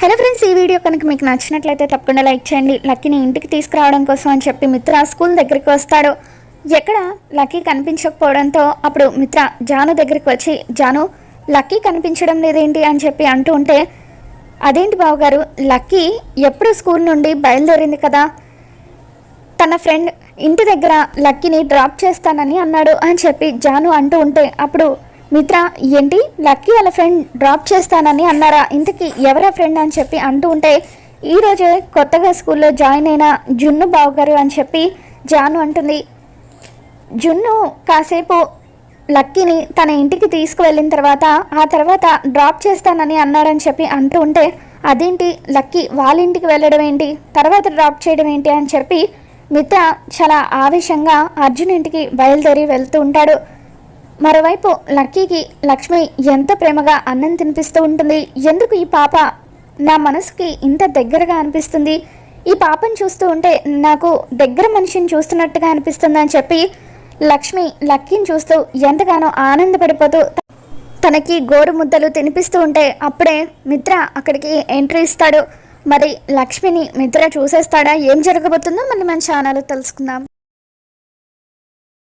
Hello friends, ఈ video కనుక మీకు నచ్చినట్లయితే తప్పకుండా లైక్ చేయండి. లక్కీని ఇంటికి తీసుకురావడం కోసం అని చెప్పి మిత్ర స్కూల్ దగ్గరికి వస్తాడు. ఎక్కడ లక్కీ కనిపించకపోవడంతో అప్పుడు మిత్ర జాను దగ్గరికి వచ్చి, జాను లక్కీ కనిపించడం లేదేంటి అని చెప్పి అంటూ ఉంటే, అదేంటి బావగారు, లక్కీ ఎప్పుడు స్కూల్ నుండి బయలుదేరింది కదా, తన ఫ్రెండ్ ఇంటి దగ్గర లక్కీని డ్రాప్ చేస్తానని అన్నాడు అని చెప్పి జాను అంటూ ఉంటే, అప్పుడు మిత్ర ఏంటి లక్కీ వాళ్ళ ఫ్రెండ్ డ్రాప్ చేస్తానని అన్నారా, ఇంతకీ ఎవరా ఫ్రెండ్ అని చెప్పి అంటూ ఉంటే, ఈరోజే కొత్తగా స్కూల్లో జాయిన్ అయిన జున్ను బావగారు అని చెప్పి జాను అంటుంది. జున్ను కాసేపు లక్కీని తన ఇంటికి తీసుకువెళ్ళిన తర్వాత ఆ తర్వాత డ్రాప్ చేస్తానని అన్నాడని చెప్పి అంటూ ఉంటే, అదేంటి లక్కీ వాళ్ళ ఇంటికి వెళ్ళడం ఏంటి, తర్వాత డ్రాప్ చేయడం ఏంటి అని చెప్పి మిత్ర చాలా ఆవేశంగా అర్జున్ ఇంటికి బయలుదేరి వెళ్తూ ఉంటాడు. మరోవైపు లక్కీకి లక్ష్మి ఎంత ప్రేమగా అన్నం తినిపిస్తూ ఉంటుంది. ఎందుకు ఈ పాప నా మనసుకి ఇంత దగ్గరగా అనిపిస్తుంది, ఈ పాపను చూస్తూ ఉంటే నాకు దగ్గర మనిషిని చూస్తున్నట్టుగా అనిపిస్తుంది అని చెప్పి లక్ష్మి లక్కీని చూస్తూ ఎంతగానో ఆనందపడిపోతూ తనకి గోరు ముద్దలు తినిపిస్తూ ఉంటే, అప్పుడే మిత్ర అక్కడికి ఎంట్రీ ఇస్తాడు. మరి లక్ష్మిని మిత్ర చూసేస్తాడా, ఏం జరగబోతుందో మన ఛానల్లో తెలుసుకుందాం.